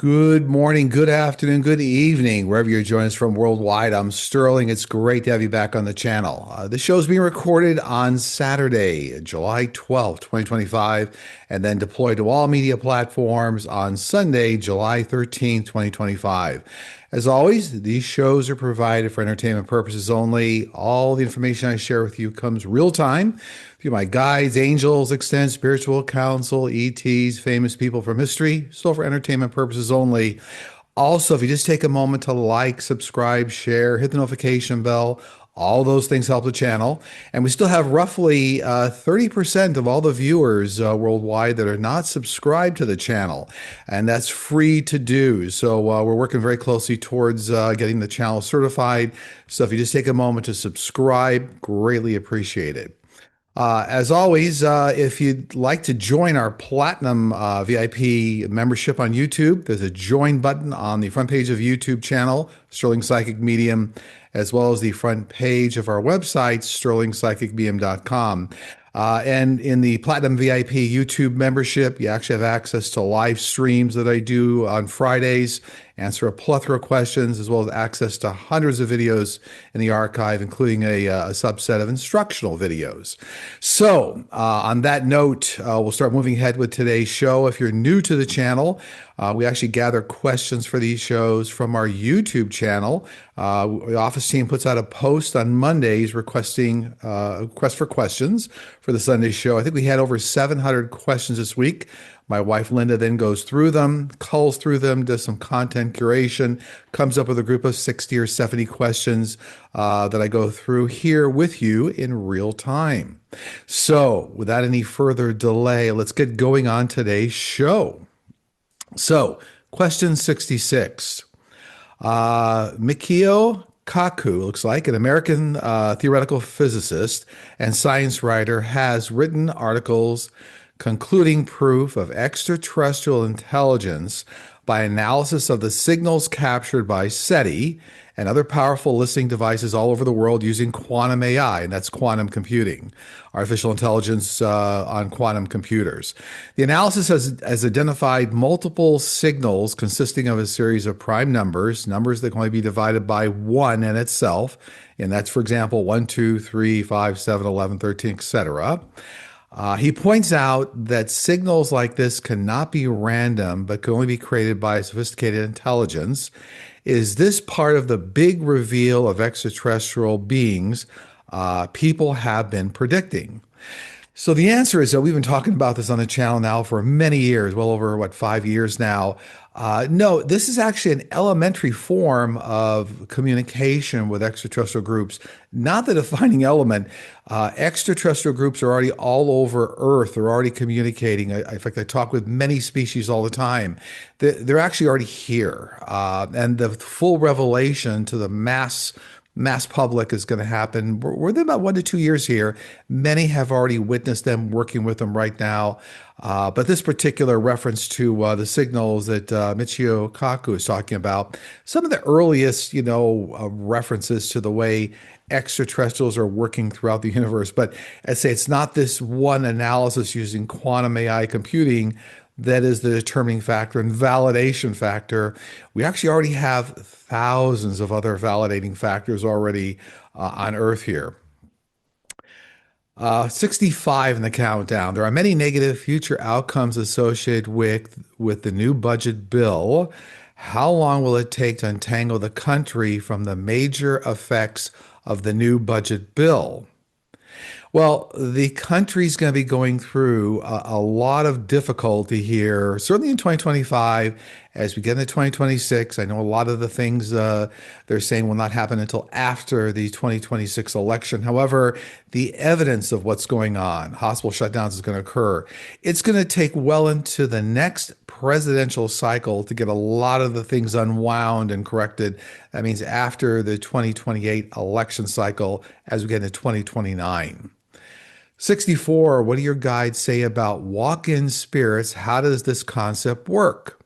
Good morning, good afternoon, good evening, wherever you're joining us from worldwide. I'm Sterling. It's great to have you back on the channel. This show is being recorded on Saturday, July 12th, 2025, and then deployed to all media platforms on Sunday, July 13th, 2025. As always, these shows are provided for entertainment purposes only. All the information I share with you comes real time through my guides, angels, extended spiritual counsel, ETs, famous people from history, still for entertainment purposes only. Also, if you just take a moment to like, subscribe, share, hit the notification bell, all those things help the channel. And we still have roughly 30% of all the viewers worldwide that are not subscribed to the channel. And that's free to do. So we're working very closely towards getting the channel certified. So if you just take a moment to subscribe, greatly appreciate it. As always, if you'd like to join our Platinum VIP membership on YouTube, there's a join button on the front page of YouTube channel, Sterling Psychic Medium, as well as the front page of our website, sterlingpsychicmedium.com. And in the Platinum VIP YouTube membership, you actually have access to live streams that I do on Fridays, answer a plethora of questions, as well as access to hundreds of videos in the archive, including a subset of instructional videos. So, on that note, we'll start moving ahead with today's show. If you're new to the channel, we actually gather questions for these shows from our YouTube channel. The office team puts out a post on Mondays requesting request for questions for the Sunday show. I think we had over 700 questions this week. My wife Linda then goes through them, culls through them, does some content curation, comes up with a group of 60 or 70 questions that I go through here with you in real time. So, without any further delay, let's get going on today's show. So, question 66. Mikio Kaku, looks like, an American theoretical physicist and science writer, has written articles concluding proof of extraterrestrial intelligence by analysis of the signals captured by SETI and other powerful listening devices all over the world using quantum AI, and that's quantum computing, artificial intelligence on quantum computers. The analysis has identified multiple signals consisting of a series of prime numbers that can only be divided by 1 in itself, and that's, for example, 1, 2, 3, 5, 7, 11, 13, etc. He points out that signals like this cannot be random, but can only be created by sophisticated intelligence. Is this part of the big reveal of extraterrestrial beings people have been predicting? So the answer is that we've been talking about this on the channel now for many years, well over, 5 years now. No, this is actually an elementary form of communication with extraterrestrial groups, not the defining element. Extraterrestrial groups are already all over Earth. They're already communicating. In fact, I talk with many species all the time. They're actually already here. And the full revelation to the mass public is going to happen. We're within about 1 to 2 years here. Many have already witnessed them, working with them right now. But this particular reference to the signals that Michio Kaku is talking about, some of the earliest, references to the way extraterrestrials are working throughout the universe. But I say it's not this one analysis using quantum AI computing that is the determining factor and validation factor. We actually already have thousands of other validating factors already on Earth here. 65 in the countdown. There are many negative future outcomes associated with the new budget bill. How long will it take to untangle the country from the major effects of the new budget bill? Well, the country's going to be going through a lot of difficulty here, certainly in 2025. As we get into 2026, I know a lot of the things they're saying will not happen until after the 2026 election. However, the evidence of what's going on, hospital shutdowns, is going to occur. It's going to take well into the next presidential cycle to get a lot of the things unwound and corrected. That means after the 2028 election cycle, as we get into 2029. 64, what do your guides say about walk-in spirits? How does this concept work?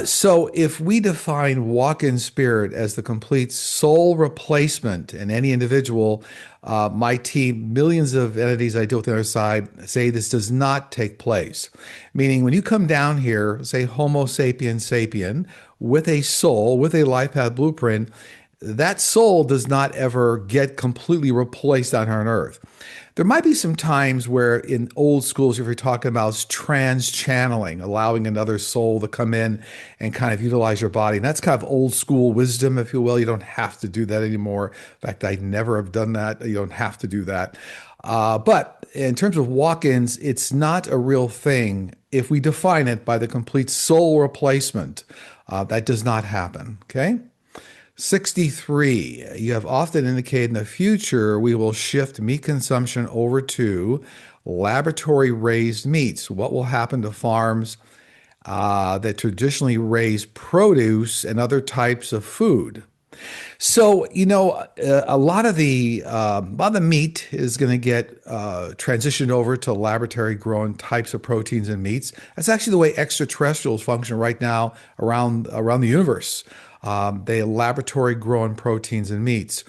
So if we define walk-in spirit as the complete soul replacement in any individual, my team, millions of entities I deal with on the other side, say this does not take place. Meaning when you come down here, say Homo sapiens sapien, with a soul, with a life path blueprint, that soul does not ever get completely replaced on here on Earth. There might be some times where in old schools, if you're talking about trans channeling, allowing another soul to come in and kind of utilize your body. And that's kind of old school wisdom, if you will. You don't have to do that anymore. In fact, I never have done that. You don't have to do that. But in terms of walk-ins, it's not a real thing if we define it by the complete soul replacement. That does not happen. Okay. 63, you have often indicated in the future we will shift meat consumption over to laboratory raised meats. What will happen to farms that traditionally raise produce and other types of food? So, a lot of the meat is going to get transitioned over to laboratory grown types of proteins and meats. That's actually the way extraterrestrials function right now around the universe. They laboratory grown proteins and meats.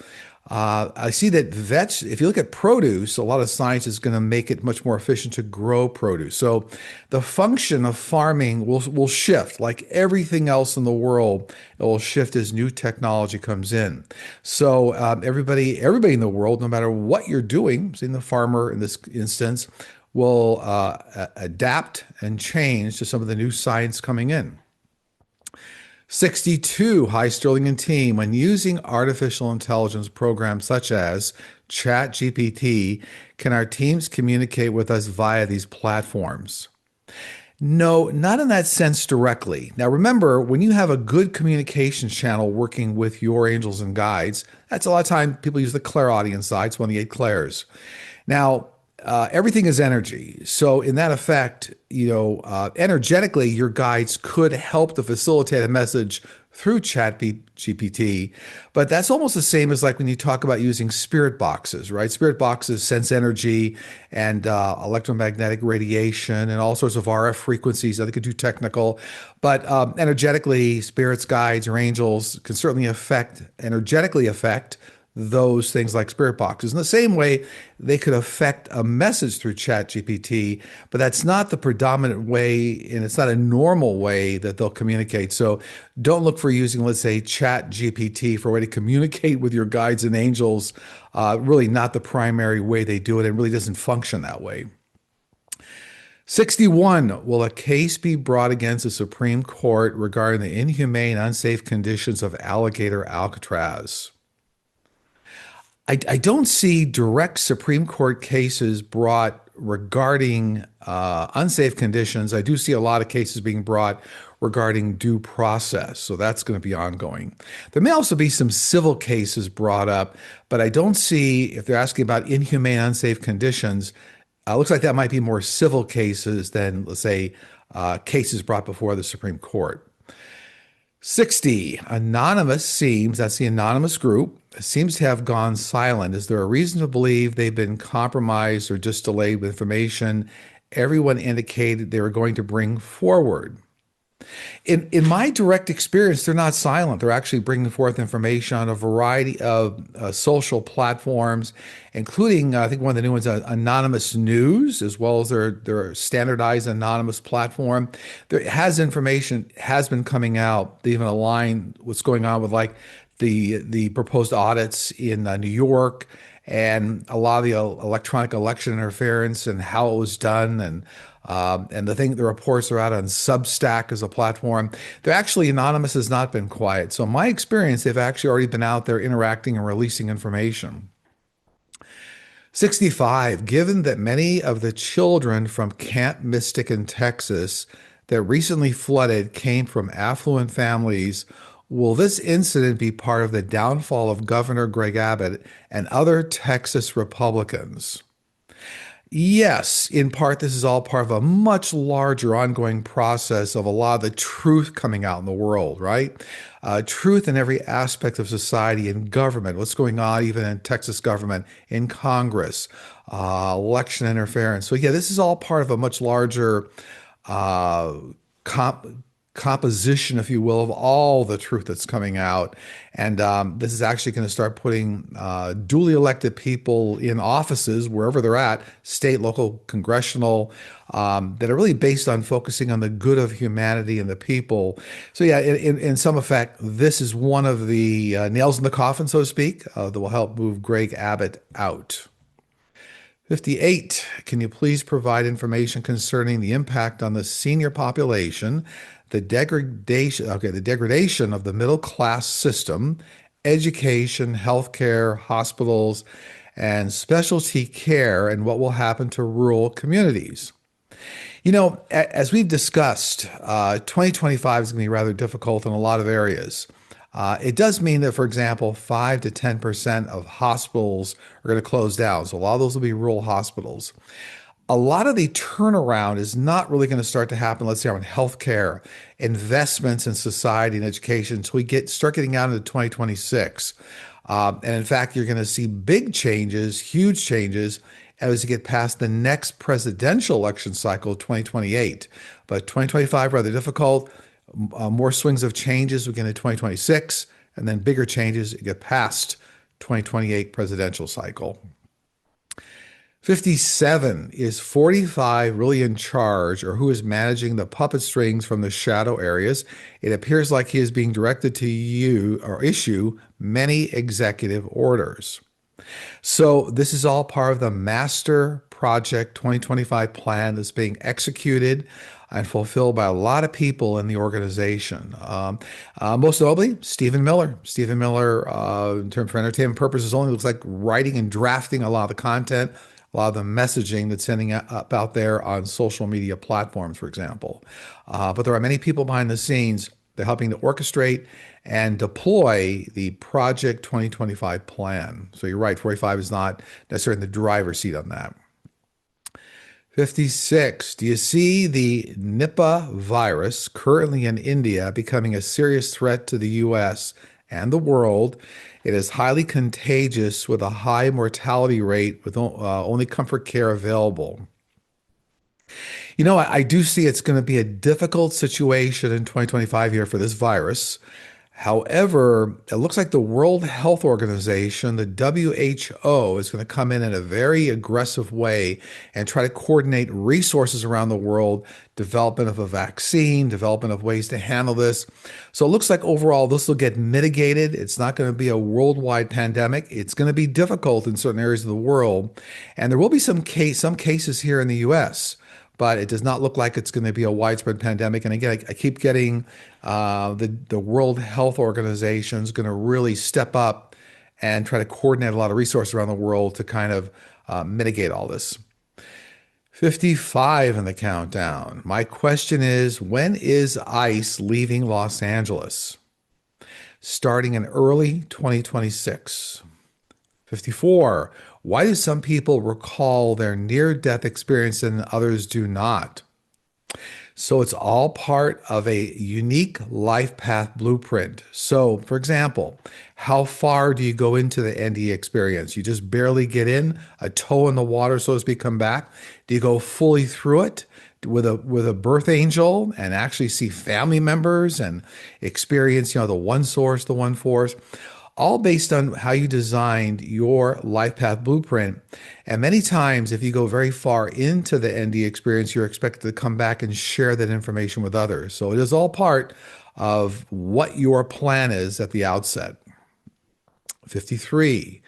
I see that if you look at produce, a lot of science is going to make it much more efficient to grow produce. So the function of farming will shift, like everything else in the world. It will shift as new technology comes in. So everybody in the world, no matter what you're doing, seeing the farmer in this instance, will adapt and change to some of the new science coming in. 62, hi Sterling and team. When using artificial intelligence programs such as ChatGPT, can our teams communicate with us via these platforms? No, not in that sense directly. Now, remember, when you have a good communication channel working with your angels and guides, that's a lot of time people use the clairaudient side, it's one of the eight clairs. Now, everything is energy. So in that effect, energetically, your guides could help to facilitate a message through Chat GPT, but that's almost the same as like when you talk about using spirit boxes, right? Spirit boxes sense energy and electromagnetic radiation and all sorts of RF frequencies. I think it's too technical, but energetically, spirits, guides, or angels can certainly energetically affect those things like spirit boxes. In the same way, they could affect a message through Chat GPT, but that's not the predominant way, and it's not a normal way that they'll communicate. So don't look for using, let's say, Chat GPT for a way to communicate with your guides and angels. Really not the primary way they do it. It really doesn't function that way. 61, will a case be brought against the Supreme Court regarding the inhumane, unsafe conditions of alligator Alcatraz? I don't see direct Supreme Court cases brought regarding unsafe conditions. I do see a lot of cases being brought regarding due process, so that's going to be ongoing. There may also be some civil cases brought up, but I don't see, if they're asking about inhumane, unsafe conditions, looks like that might be more civil cases than, let's say, cases brought before the Supreme Court. 60, that's the anonymous group, seems to have gone silent. Is there a reason to believe they've been compromised or just delayed with information everyone indicated they were going to bring forward? In my direct experience, they're not silent. They're actually bringing forth information on a variety of social platforms, including, I think one of the new ones, Anonymous News, as well as their standardized anonymous platform. Information has been coming out. They even align what's going on with like the proposed audits in New York and a lot of the electronic election interference and how it was done, and the reports are out on Substack as a platform. They're actually, Anonymous has not been quiet. So in my experience, they've actually already been out there interacting and releasing information. 65, given that many of the children from Camp Mystic in Texas that recently flooded came from affluent families, will this incident be part of the downfall of Governor Greg Abbott and other Texas Republicans? Yes, in part, this is all part of a much larger ongoing process of a lot of the truth coming out in the world, right? Truth in every aspect of society and government, what's going on even in Texas government, in Congress, election interference. So yeah, this is all part of a much larger composition, if you will, of all the truth that's coming out. And this is actually going to start putting duly elected people in offices wherever they're at, state, local, congressional, that are really based on focusing on the good of humanity and the people. So, yeah, in some effect, this is one of the nails in the coffin, so to speak, that will help move Greg Abbott out. 58, can you please provide information concerning the impact on the senior population, the degradation of the middle class system, education, healthcare, hospitals, and specialty care, and what will happen to rural communities? As we've discussed, 2025 is going to be rather difficult in a lot of areas. It does mean that, for example, 5 to 10% of hospitals are going to close down. So a lot of those will be rural hospitals. A lot of the turnaround is not really going to start to happen, let's say, on healthcare, investments in society and education, so start getting out into 2026. And in fact, you're going to see big changes, huge changes, as you get past the next presidential election cycle, 2028. But 2025, rather difficult. More swings of changes we get into 2026, and then bigger changes get past 2028 presidential cycle. 57, is 45 really in charge, or who is managing the puppet strings from the shadow areas? It appears like he is being directed to you or issue many executive orders. So this is all part of the Master Project 2025 plan that's being executed and fulfilled by a lot of people in the organization. Most notably, Stephen Miller. Stephen Miller, in terms for entertainment purposes only, looks like writing and drafting a lot of the content, a lot of the messaging that's sending up out there on social media platforms, for example. But there are many people behind the scenes. They're helping to orchestrate and deploy the Project 2025 plan. So you're right, 45 is not necessarily in the driver's seat on that. 56, do you see the Nipah virus currently in India becoming a serious threat to the US and the world? It is highly contagious with a high mortality rate with only comfort care available. I do see it's going to be a difficult situation in 2025 here for this virus. However, it looks like the World Health Organization, the WHO, is going to come in a very aggressive way and try to coordinate resources around the world, development of a vaccine, development of ways to handle this. So it looks like overall this will get mitigated. It's not going to be a worldwide pandemic. It's going to be difficult in certain areas of the world. And there will be some cases here in the US, but it does not look like it's going to be a widespread pandemic. And again, I keep getting the World Health Organization is going to really step up and try to coordinate a lot of resources around the world to kind of mitigate all this. 55 in the countdown. My question is, when is ICE leaving Los Angeles? Starting in early 2026. 54. Why do some people recall their near-death experience and others do not? So it's all part of a unique life path blueprint. So, for example, how far do you go into the NDE experience? You just barely get in, a toe in the water, so to speak, come back? Do you go fully through it with a birth angel and actually see family members and experience, the one source, the one force? All based on how you designed your life path blueprint. And many times, if you go very far into the ND experience, you're expected to come back and share that information with others. So it is all part of what your plan is at the outset. 53.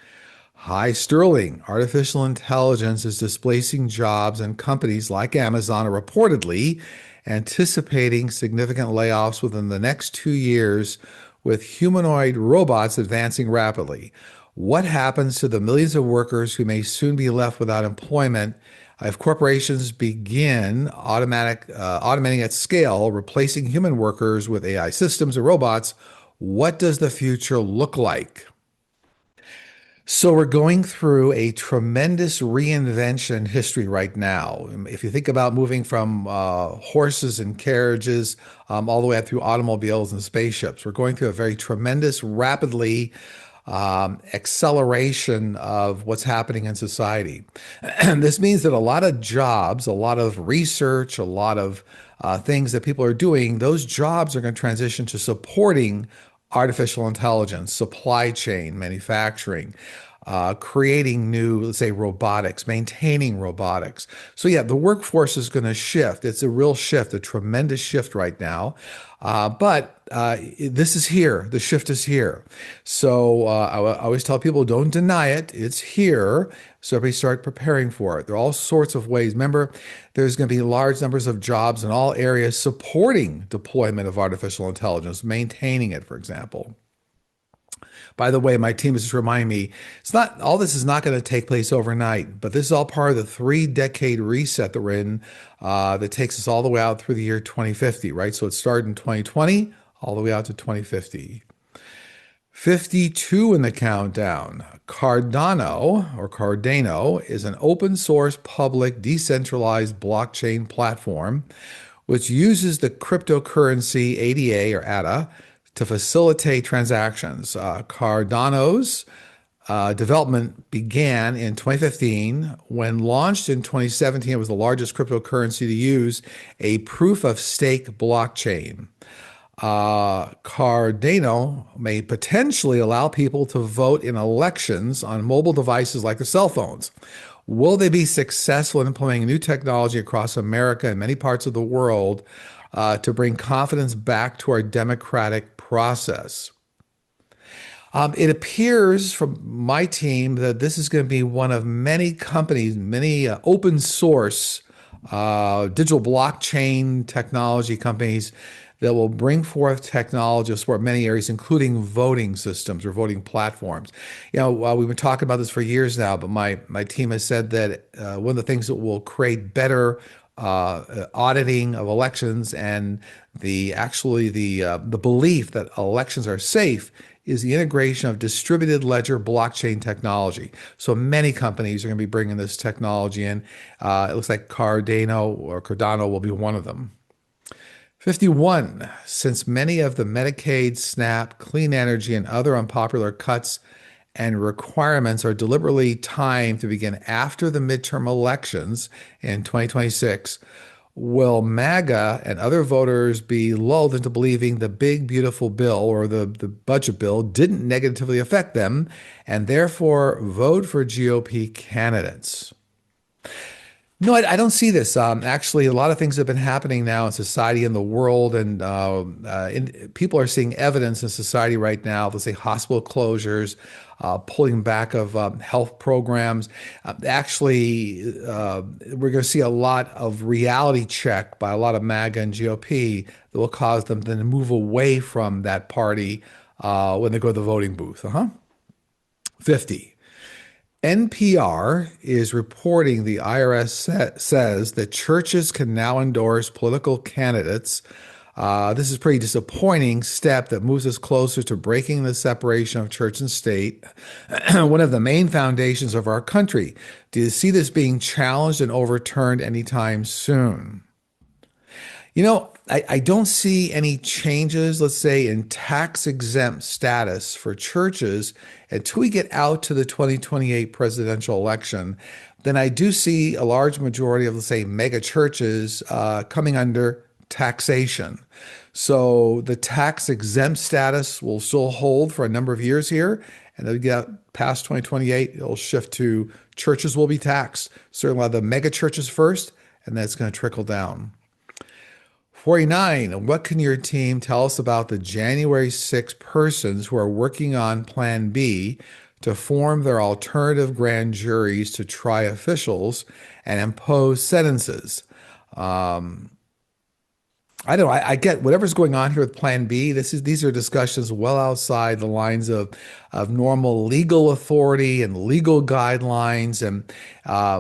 Hi, Sterling. Artificial intelligence is displacing jobs, and companies like Amazon are reportedly anticipating significant layoffs within the next 2 years, with humanoid robots advancing rapidly. What happens to the millions of workers who may soon be left without employment if corporations begin automating at scale, replacing human workers with AI systems or robots? What does the future look like? So we're going through a tremendous reinvention history right now. If you think about moving from horses and carriages all the way up through automobiles and spaceships, we're going through a very tremendous, rapidly acceleration of what's happening in society. And this means that a lot of jobs, a lot of research, a lot of things that people are doing, those jobs are going to transition to supporting artificial intelligence, supply chain, manufacturing, creating new, let's say, robotics, maintaining robotics. So, yeah, the workforce is going to shift. It's a real shift, a tremendous shift right now. But this is here. The shift is here. So, I always tell people don't deny it. It's here. So, everybody start preparing for it. There are all sorts of ways. Remember, there's going to be large numbers of jobs in all areas supporting deployment of artificial intelligence, maintaining it, for example. By the way, my team is just reminding me it's not all this is not going to take place overnight, but this is all part of the 3 decade reset that we're in that takes us all the way out through the year 2050, right? So it started in 2020 all the way out to 2050. 52 in the countdown. Cardano is an open source public decentralized blockchain platform which uses the cryptocurrency ADA or ADA to facilitate transactions. Cardano's development began in 2015. When launched in 2017, it was the largest cryptocurrency to use a proof of stake blockchain. Cardano may potentially allow people to vote in elections on mobile devices like their cell phones. Will they be successful in implementing new technology across America and many parts of the world to bring confidence back to our democratic process? It appears from my team that this is going to be one of many companies, many open source digital blockchain technology companies that will bring forth technology to support many areas, including voting systems or voting platforms. We've been talking about this for years now, but my team has said that one of the things that will create better auditing of elections and the belief that elections are safe is the integration of distributed ledger blockchain technology. So many companies are going to be bringing this technology in. It looks like Cardano will be one of them. 51, since many of the Medicaid, SNAP, clean energy, and other unpopular cuts and requirements are deliberately timed to begin after the midterm elections in 2026, will MAGA and other voters be lulled into believing the big, beautiful bill or the budget bill didn't negatively affect them and therefore vote for GOP candidates? No, I don't see this. Actually, a lot of things have been happening now in society and the world, and people are seeing evidence in society right now. Let's say hospital closures, pulling back of health programs. We're going to see a lot of reality check by a lot of MAGA and GOP that will cause them to move away from that party when they go to the voting booth. 50. NPR is reporting the IRS says that churches can now endorse political candidates. This is a pretty disappointing step that moves us closer to breaking the separation of church and state, one of the main foundations of our country. Do you see this being challenged and overturned anytime soon? I don't see any changes, let's say, in tax exempt status for churches until we get out to the 2028 presidential election. Then I do see a large majority of, let's say, mega churches coming under taxation. So the tax exempt status will still hold for a number of years here. And then we get past 2028, it'll shift to churches will be taxed. Certainly, a lot of the mega churches first, and then it's going to trickle down. 49, what can your team tell us about the January 6 persons who are working on Plan B to form their alternative grand juries to try officials and impose sentences? I don't know. I get whatever's going on here with Plan B. These are discussions well outside the lines of normal legal authority and legal guidelines. And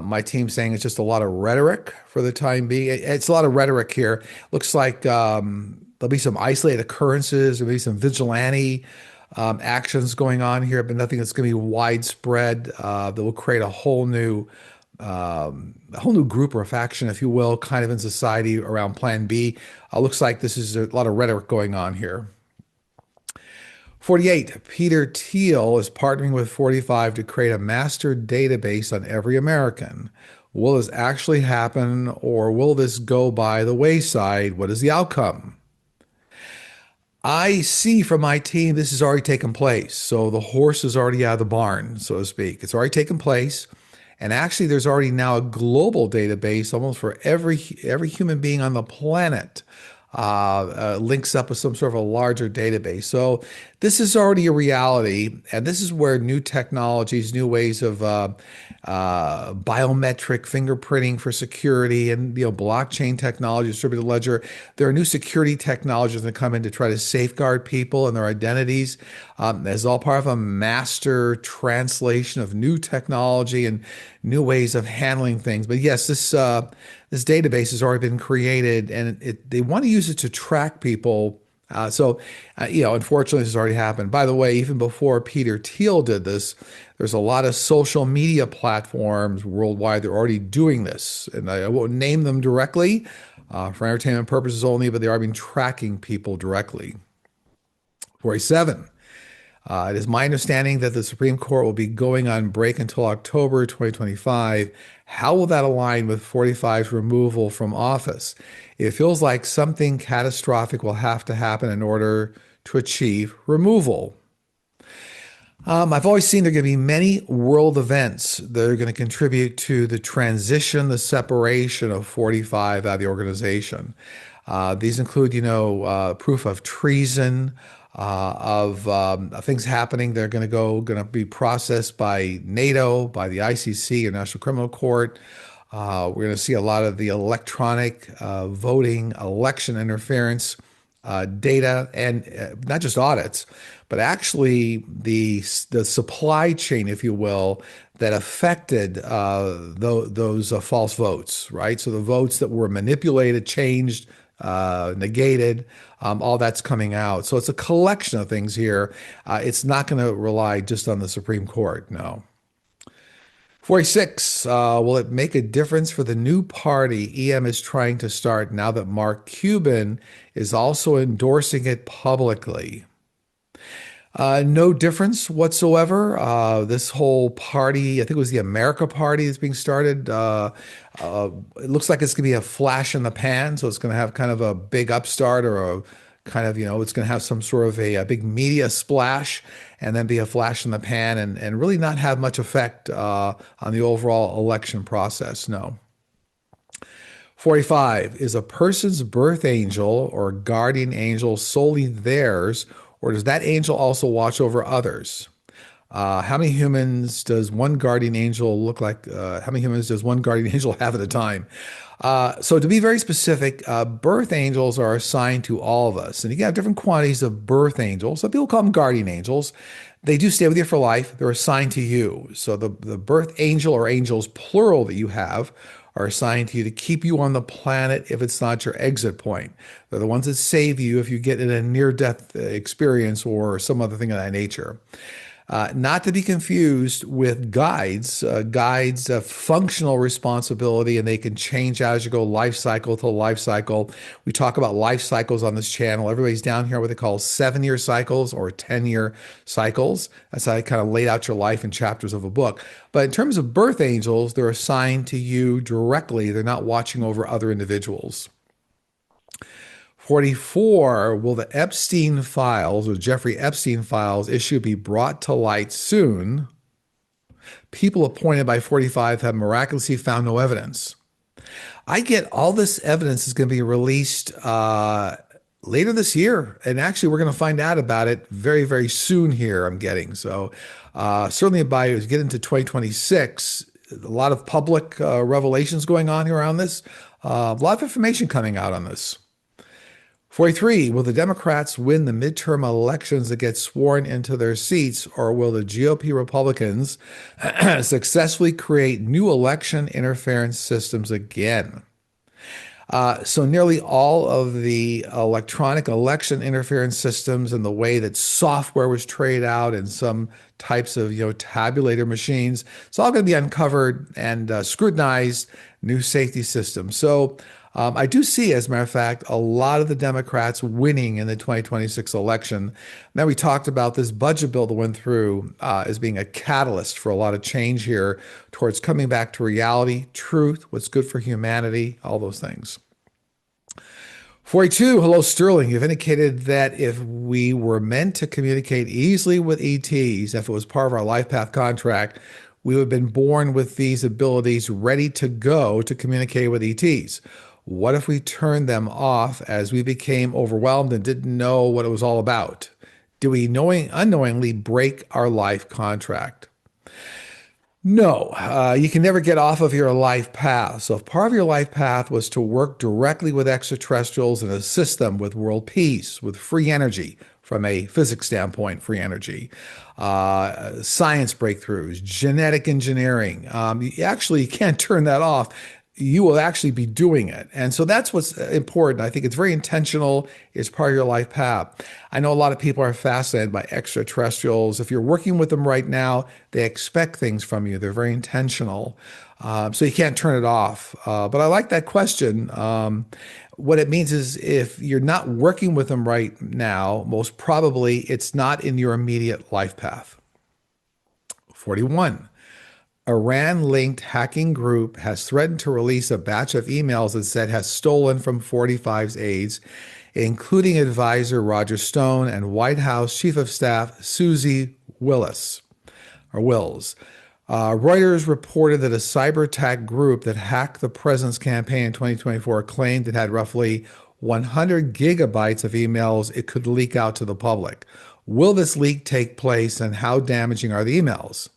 my team's saying it's just a lot of rhetoric for the time being. It's a lot of rhetoric here. Looks like there'll be some isolated occurrences. There'll be some vigilante actions going on here, but nothing that's going to be widespread that will create a whole new group or faction, if you will, kind of in society around Plan B. Looks like this is a lot of rhetoric going on here. 48, Peter Thiel is partnering with 45 to create a master database on every American. Will this actually happen or will this go by the wayside? What is the outcome? I see from my team this has already taken place. So the horse is already out of the barn, so to speak. It's already taken place. And actually, there's already now a global database almost for every human being on the planet links up with some sort of a larger database. So this is already a reality, and this is where new technologies, new ways of biometric fingerprinting for security, and blockchain technology, distributed ledger. There are new security technologies that come in to try to safeguard people and their identities. As all part of a master translation of new technology and new ways of handling things. But yes, this database has already been created, and they want to use it to track people. Unfortunately, this has already happened. By the way, even before Peter Thiel did this, there's a lot of social media platforms worldwide that are already doing this. And I won't name them directly for entertainment purposes only, but they are being tracking people directly. 47. It is my understanding that the Supreme Court will be going on break until October 2025. How will that align with 45's removal from office? It feels like something catastrophic will have to happen in order to achieve removal. I've always seen there are going to be many world events that are going to contribute to the transition, the separation of 45 out of the organization. These include, proof of treason, of things happening. They're going to be processed by NATO, by the ICC, or National Criminal Court. We're going to see a lot of the electronic voting, election interference data, and not just audits, but actually the supply chain, if you will, that affected those false votes, right? So the votes that were manipulated, changed, negated, all that's coming out. So it's a collection of things here. It's not going to rely just on the Supreme Court, no. 46, will it make a difference for the new party EM is trying to start now that Mark Cuban is also endorsing it publicly? No difference whatsoever. This whole party, I think it was the America Party that's being started. It looks like it's going to be a flash in the pan. So it's going to have kind of a big upstart or a kind of, it's going to have some sort of a big media splash and then be a flash in the pan and really not have much effect on the overall election process. No. 45, is a person's birth angel or guardian angel solely theirs, or does that angel also watch over others? How many humans does one guardian angel look like? How many humans does one guardian angel have at a time? So to be very specific, birth angels are assigned to all of us. And you have different quantities of birth angels. Some people call them guardian angels. They do stay with you for life. They're assigned to you. So the birth angel or angels, plural, that you have are assigned to you to keep you on the planet if it's not your exit point. They're the ones that save you if you get in a near-death experience or some other thing of that nature. Not to be confused with guides. Guides have functional responsibility and they can change as you go life cycle to life cycle. We talk about life cycles on this channel. Everybody's down here what they call 7-year cycles or 10-year cycles. That's how I kind of laid out your life in chapters of a book. But in terms of birth angels, they're assigned to you directly. They're not watching over other individuals. 44, will the Epstein files or Jeffrey Epstein files issue be brought to light soon? People appointed by 45 have miraculously found no evidence. I get all this evidence is going to be released later this year. And actually, we're going to find out about it very, very soon here, I'm getting. So certainly by as we get into 2026, a lot of public revelations going on here around this. A lot of information coming out on this. 43, will the Democrats win the midterm elections that get sworn into their seats, or will the GOP Republicans successfully create new election interference systems again? So nearly all of the electronic election interference systems and the way that software was traded out and some types of tabulator machines, it's all going to be uncovered and scrutinized, new safety systems. So I do see, as a matter of fact, a lot of the Democrats winning in the 2026 election. Now, we talked about this budget bill that went through as being a catalyst for a lot of change here towards coming back to reality, truth, what's good for humanity, all those things. 42, hello Sterling. You've indicated that if we were meant to communicate easily with ETs, if it was part of our life path contract, we would have been born with these abilities ready to go to communicate with ETs. What if we turned them off as we became overwhelmed and didn't know what it was all about? Do we unknowingly break our life contract? No, you can never get off of your life path. So if part of your life path was to work directly with extraterrestrials and assist them with world peace, with free energy, from a physics standpoint, free energy, science breakthroughs, genetic engineering, you actually can't turn that off. You will actually be doing it. And so that's what's important. I think it's very intentional. It's part of your life path. I know a lot of people are fascinated by extraterrestrials. If you're working with them right now, they expect things from you. They're very intentional. So you can't turn it off. But I like that question. What it means is if you're not working with them right now, most probably it's not in your immediate life path. 41. Iran-linked hacking group has threatened to release a batch of emails it said has stolen from 45's aides, including advisor Roger Stone and White House Chief of Staff Susie Willis, or Wills. Reuters reported that a cyber attack group that hacked the president's campaign in 2024 claimed it had roughly 100 gigabytes of emails it could leak out to the public. Will this leak take place, and how damaging are the emails?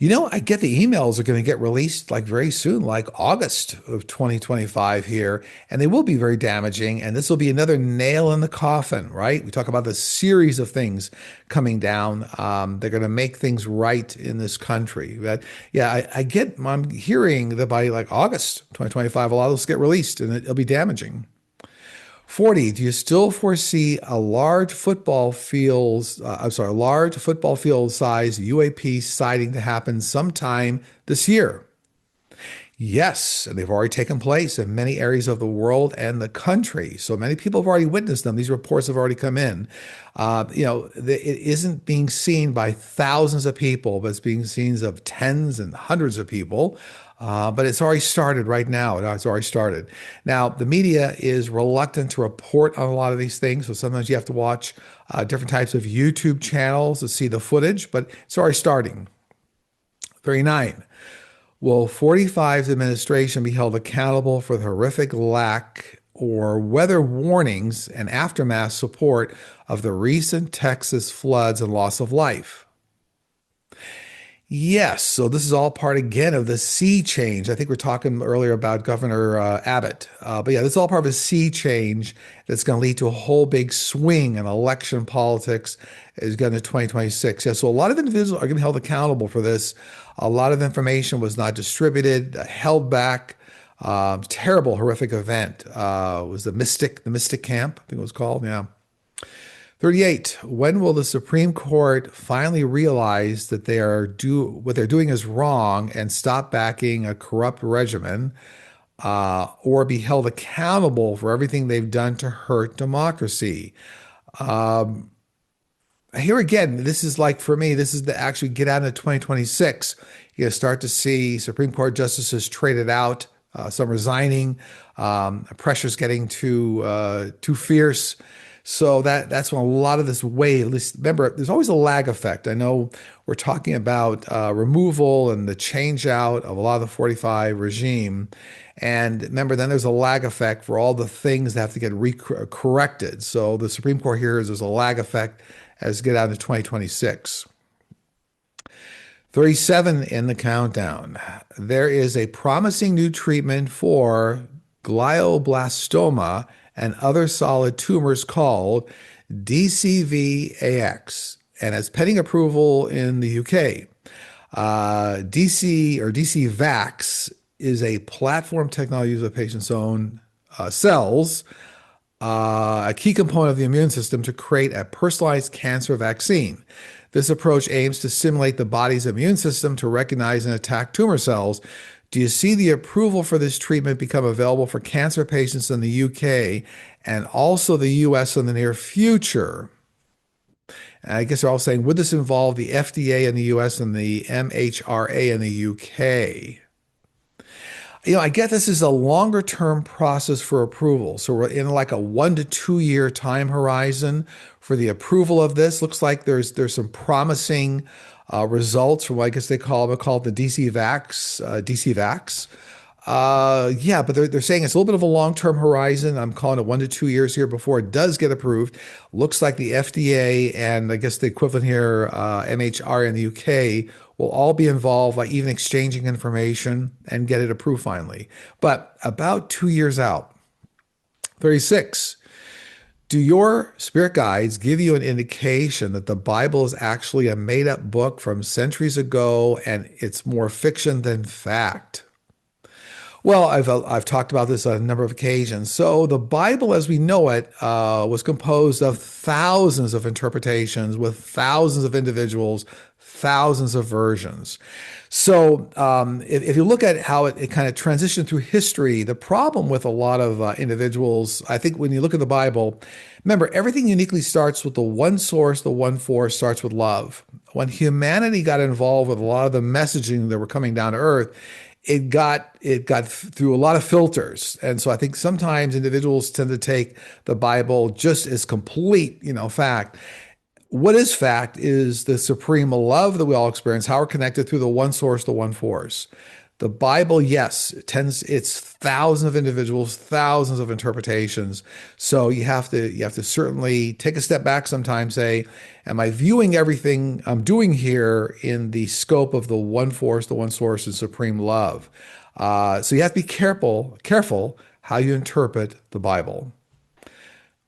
I get the emails are going to get released like very soon, like August of 2025 here, and they will be very damaging. And this will be another nail in the coffin, right? We talk about the series of things coming down. They're going to make things right in this country. But yeah, I'm hearing that by like August 2025, a lot of this get released and it'll be damaging. 40, do you still foresee a large football field size UAP sighting to happen sometime this year? Yes, and they've already taken place in many areas of the world and the country. So many people have already witnessed them. These reports have already come in. It isn't being seen by thousands of people, but it's being seen of tens and hundreds of people. But it's already started right now. It's already started. Now, the media is reluctant to report on a lot of these things. So sometimes you have to watch different types of YouTube channels to see the footage, but it's already starting. 39. Will 45's administration be held accountable for the horrific lack or weather warnings and aftermath support of the recent Texas floods and loss of life? Yes, so this is all part again of the sea change. I think we're talking earlier about Governor Abbott. But yeah, this is all part of a sea change that's going to lead to a whole big swing in election politics as going to 2026. Yeah, so a lot of individuals are going to be held accountable for this. A lot of information was not distributed, held back. Terrible, horrific event. Was the Mystic Camp, I think it was called. Yeah. 38. When will the Supreme Court finally realize that what they're doing is wrong and stop backing a corrupt regimen, or be held accountable for everything they've done to hurt democracy? Here again, this is like, for me, this is to actually get out into 2026. You start to see Supreme Court justices traded out, some resigning, pressure's getting too fierce. So that's when a lot of this wave, at least remember, there's always a lag effect. I know we're talking about removal and the change out of a lot of the 45 regime. And remember, then there's a lag effect for all the things that have to get corrected. So the Supreme Court here is there's a lag effect as we get out into 2026. 37 in the countdown. There is a promising new treatment for glioblastoma and other solid tumors called DCVAX, and it's pending approval in the UK. DCVAX is a platform technology used by patients' own cells, a key component of the immune system to create a personalized cancer vaccine. This approach aims to stimulate the body's immune system to recognize and attack tumor cells Do you see the approval for this treatment become available for cancer patients in the UK and also the US in the near future? And I guess they're all saying, would this involve the FDA in the US and the MHRA in the UK? I get this is a longer term process for approval. So we're in like a 1 to 2 year time horizon for the approval of this. Looks like there's some promising results from what I guess they call it the DC Vax. Yeah, but they're saying it's a little bit of a long-term horizon. I'm calling it 1 to 2 years here before it does get approved. Looks like the FDA and I guess the equivalent here, MHR in the UK, will all be involved, like even exchanging information and get it approved finally. But about 2 years out. 36. Do your spirit guides give you an indication that the Bible is actually a made-up book from centuries ago and it's more fiction than fact? Well, I've talked about this on a number of occasions. So the Bible, as we know it, was composed of thousands of interpretations with thousands of individuals, thousands of versions. So if you look at how it kind of transitioned through history, the problem with a lot of individuals, I think when you look at the Bible, remember, everything uniquely starts with the one source, the one force starts with love. When humanity got involved with a lot of the messaging that were coming down to earth, it got through a lot of filters. And so I think sometimes individuals tend to take the Bible just as complete, fact. What is fact is the supreme love that we all experience, how we're connected through the one source, the one force. The Bible, yes, it's thousands of individuals, thousands of interpretations. So you have to certainly take a step back sometimes, say, am I viewing everything I'm doing here in the scope of the one force, the one source, and supreme love? So you have to be careful how you interpret the Bible.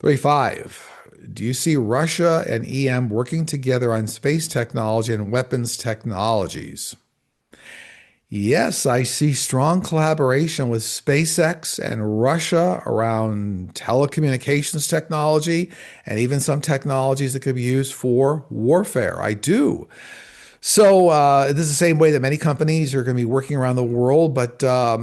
35. Do you see Russia and EM working together on space technology and weapons technologies? Yes, I see strong collaboration with SpaceX and Russia around telecommunications technology and even some technologies that could be used for warfare. I do. So this is the same way that many companies are going to be working around the world, but yeah,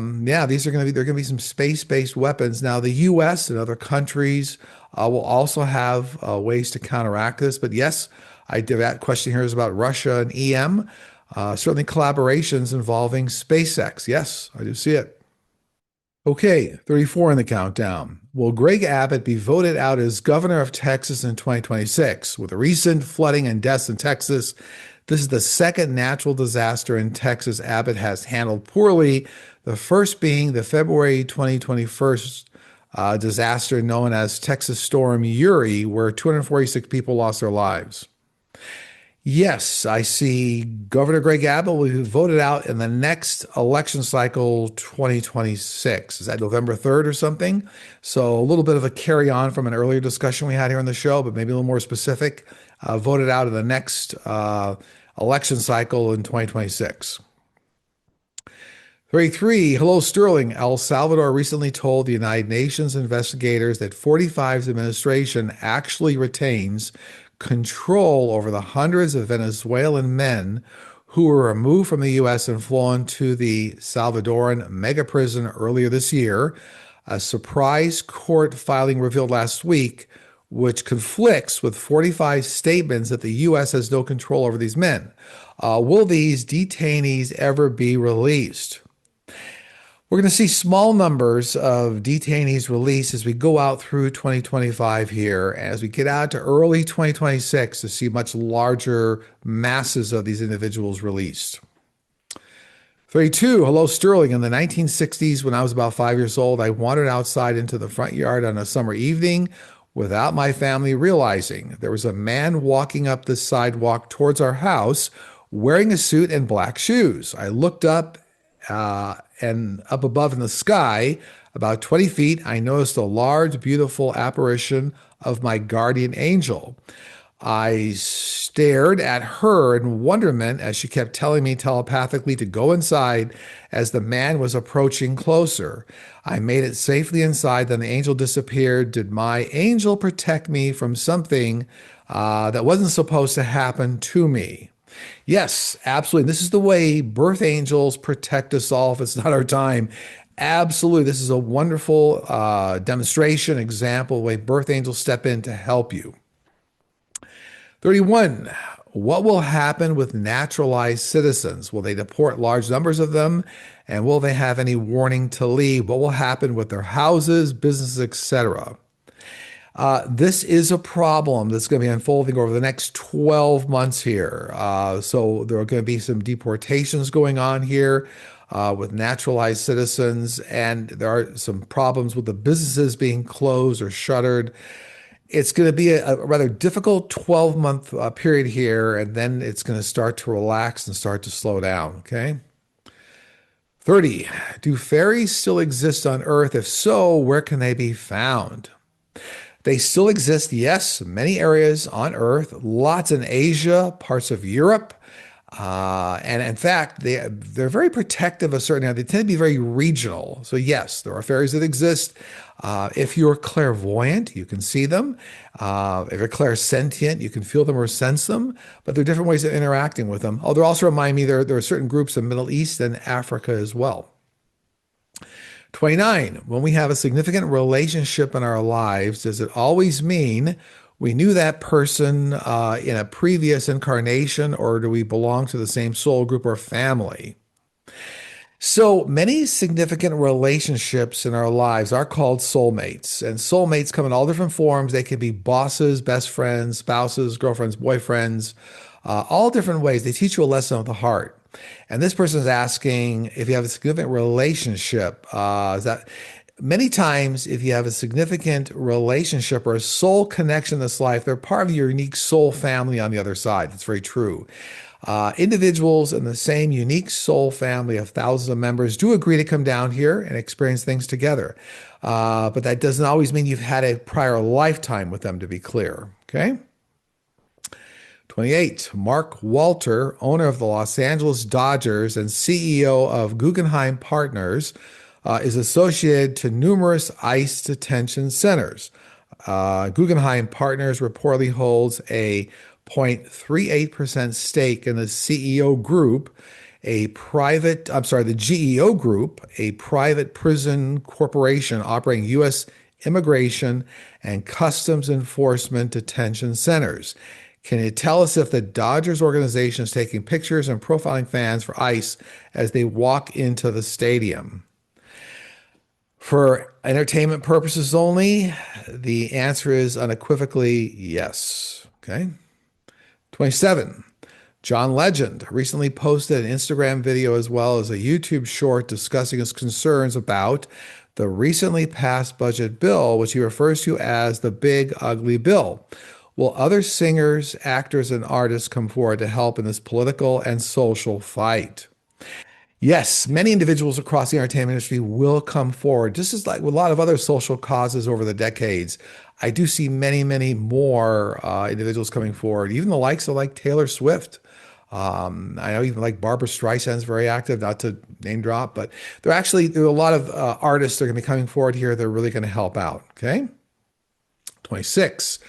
there are going to be some space-based weapons. Now, the U.S. and other countries will also have ways to counteract this. But yes, that question here is about Russia and EM. Certainly collaborations involving SpaceX. Yes, I do see it. Okay, 34 in the countdown. Will Greg Abbott be voted out as governor of Texas in 2026? With the recent flooding and deaths in Texas, this is the second natural disaster in Texas Abbott has handled poorly, the first being the February 2021 disaster known as Texas Storm Uri, where 246 people lost their lives. Yes, I see Governor Greg Abbott will be voted out in the next election cycle, 2026. Is that November 3rd or something? So a little bit of a carry on from an earlier discussion we had here on the show, but maybe a little more specific. Voted out in the next election cycle in 2026. 33. Hello, Sterling. El Salvador recently told the United Nations investigators that 45's administration actually retains control over the hundreds of Venezuelan men who were removed from the U.S. and flown to the Salvadoran mega prison earlier this year. A surprise court filing revealed last week, which conflicts with 45 statements that the U.S. has no control over these men. Will these detainees ever be released? We're going to see small numbers of detainees released as we go out through 2025 here, as we get out to early 2026 to see much larger masses of these individuals released. 32. Hello, Sterling. In the 1960s, when I was about 5 years old, I wandered outside into the front yard on a summer evening without my family realizing. There was a man walking up the sidewalk towards our house wearing a suit and black shoes. I looked up and up above in the sky, about 20 feet, I noticed a large, beautiful apparition of my guardian angel. I stared at her in wonderment as she kept telling me telepathically to go inside as the man was approaching closer. I made it safely inside, then the angel disappeared. Did my angel protect me from something that wasn't supposed to happen to me? Yes, absolutely. This is the way birth angels protect us all if it's not our time. Absolutely. This is a wonderful demonstration, example, of the way birth angels step in to help you. 31. What will happen with naturalized citizens? Will they deport large numbers of them? And will they have any warning to leave? What will happen with their houses, businesses, etc.? This is a problem that's going to be unfolding over the next 12 months here. So there are going to be some deportations going on here with naturalized citizens, and there are some problems with the businesses being closed or shuttered. It's going to be a rather difficult 12-month period here, and then it's going to start to relax and start to slow down. Okay. 30. Do fairies still exist on Earth? If so, where can they be found? They still exist, yes, many areas on Earth, lots in Asia, parts of Europe. And in fact, they're very protective of certain areas. They tend to be very regional. So, yes, there are fairies that exist. If you're clairvoyant, you can see them. If you're clairsentient, you can feel them or sense them. But there are different ways of interacting with them. Oh, they also remind me there are certain groups in the Middle East and Africa as well. 29, when we have a significant relationship in our lives, does it always mean we knew that person in a previous incarnation, or do we belong to the same soul group or family? So many significant relationships in our lives are called soulmates, and soulmates come in all different forms. They can be bosses, best friends, spouses, girlfriends, boyfriends, all different ways. They teach you a lesson of the heart. And this person is asking if you have a significant relationship. Is that many times, if you have a significant relationship or a soul connection in this life, they're part of your unique soul family on the other side. That's very true. Individuals in the same unique soul family of thousands of members do agree to come down here and experience things together. But that doesn't always mean you've had a prior lifetime with them, to be clear. Okay. 28. Mark Walter, owner of the Los Angeles Dodgers and CEO of Guggenheim Partners, is associated to numerous ICE detention centers. Guggenheim Partners reportedly holds a 0.38% stake in the CEO Group, the GEO Group, a private prison corporation operating U.S. immigration and customs enforcement detention centers. Can you tell us if the Dodgers organization is taking pictures and profiling fans for ICE as they walk into the stadium? For entertainment purposes only, the answer is unequivocally yes. Okay. 27. John Legend recently posted an Instagram video as well as a YouTube short discussing his concerns about the recently passed budget bill, which he refers to as the Big Ugly Bill. Will other singers, actors, and artists come forward to help in this political and social fight? Yes, many individuals across the entertainment industry will come forward. Just as like with a lot of other social causes over the decades, I do see many, many more individuals coming forward, even the likes of like Taylor Swift. I know even like Barbara Streisand's very active, not to name drop, but there are a lot of artists that are going to be coming forward here. They're really going to help out. Okay. 26.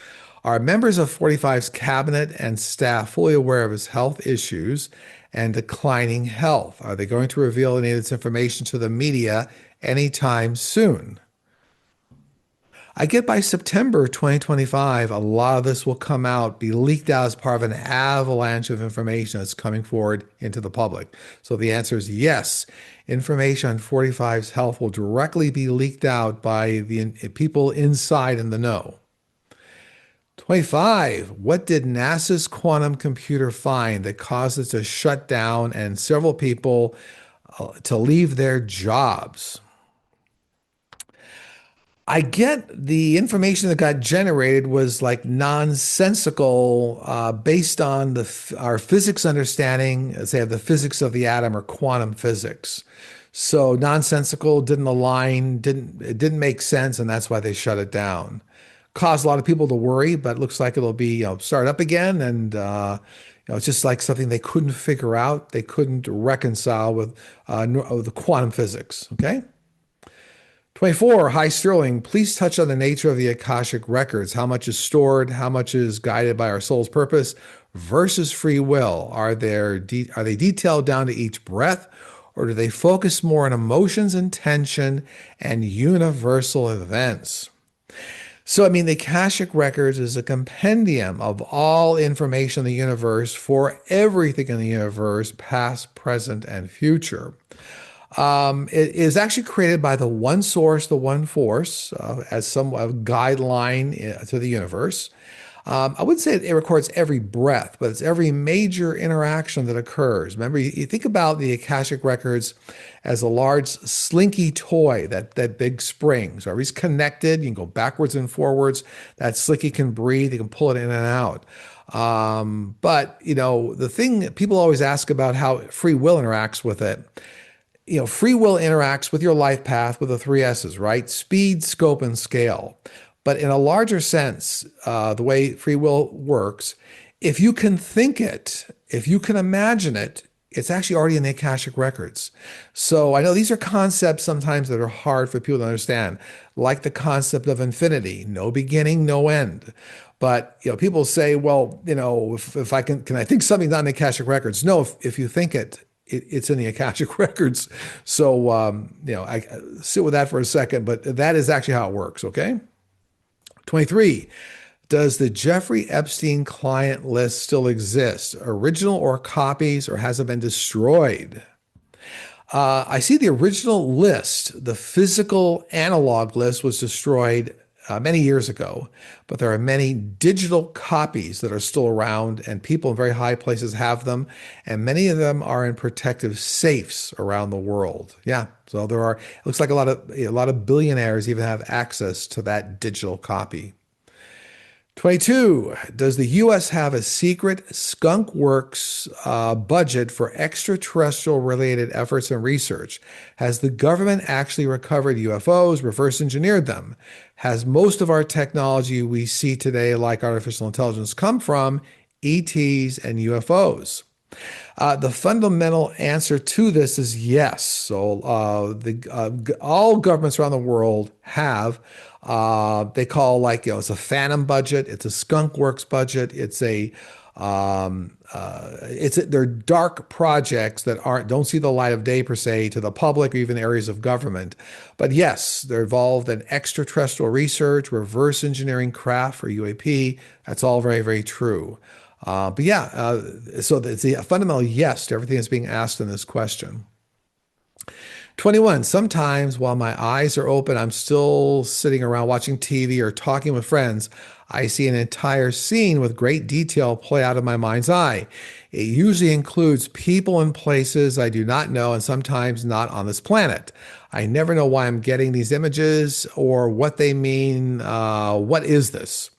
Are members of 45's cabinet and staff fully aware of his health issues and declining health? Are they going to reveal any of this information to the media anytime soon? I get by September 2025, a lot of this will come out, be leaked out as part of an avalanche of information that's coming forward into the public. So the answer is yes. Information on 45's health will directly be leaked out by the people inside in the know. 25. What did NASA's quantum computer find that caused it to shut down and several people to leave their jobs? I get the information that got generated was like nonsensical based on our physics understanding, say, of the physics of the atom or quantum physics. So nonsensical, didn't align, it didn't make sense, and that's why they shut it down. Caused a lot of people to worry, but it looks like it'll be, start up again, and it's just like something they couldn't figure out, they couldn't reconcile with the quantum physics. Okay. 24. Hi, Sterling. Please touch on the nature of the Akashic records. How much is stored? How much is guided by our soul's purpose versus free will? Are they detailed down to each breath, or do they focus more on emotions and tension and universal events? So, I mean, the Akashic Records is a compendium of all information in the universe for everything in the universe, past, present, and future. It is actually created by the one source, the one force, as some a guideline to the universe. I wouldn't say it records every breath, but it's every major interaction that occurs. Remember, you think about the Akashic Records as a large slinky toy, that big spring. So everybody's connected. You can go backwards and forwards. That slinky can breathe. You can pull it in and out. But, the thing that people always ask about how free will interacts with it, free will interacts with your life path with the three S's, right? Speed, scope, and scale. But in a larger sense, the way free will works, if you can think it, if you can imagine it, it's actually already in the Akashic Records. So I know these are concepts sometimes that are hard for people to understand, like the concept of infinity, no beginning, no end. But people say, well, if I can I think something's not in the Akashic Records? No, if you think it's in the Akashic Records. So I sit with that for a second, but that is actually how it works. Okay. 23. Does the Jeffrey Epstein client list still exist? Original or copies, or has it been destroyed? I see the original list, the physical analog list, was destroyed many years ago, but there are many digital copies that are still around, and people in very high places have them, and many of them are in protective safes around the world. Yeah, so it looks like a lot of billionaires even have access to that digital copy. 22. Does the U.S. have a secret skunk works budget for extraterrestrial related efforts and research? Has the government actually recovered UFOs, reverse engineered them? Has most of our technology we see today, like artificial intelligence, come from ETs and UFOs? The fundamental answer to this is yes. So all governments around the world have. They call it's a phantom budget. It's a skunk works budget. They're dark projects that don't see the light of day per se to the public or even areas of government. But yes, they're involved in extraterrestrial research, reverse engineering craft for UAP. That's all very, very true. So it's a fundamental yes to everything that's being asked in this question. 21. Sometimes while my eyes are open, I'm still sitting around watching TV or talking with friends. I see an entire scene with great detail play out of my mind's eye. It usually includes people and places I do not know and sometimes not on this planet. I never know why I'm getting these images or what they mean. What is this?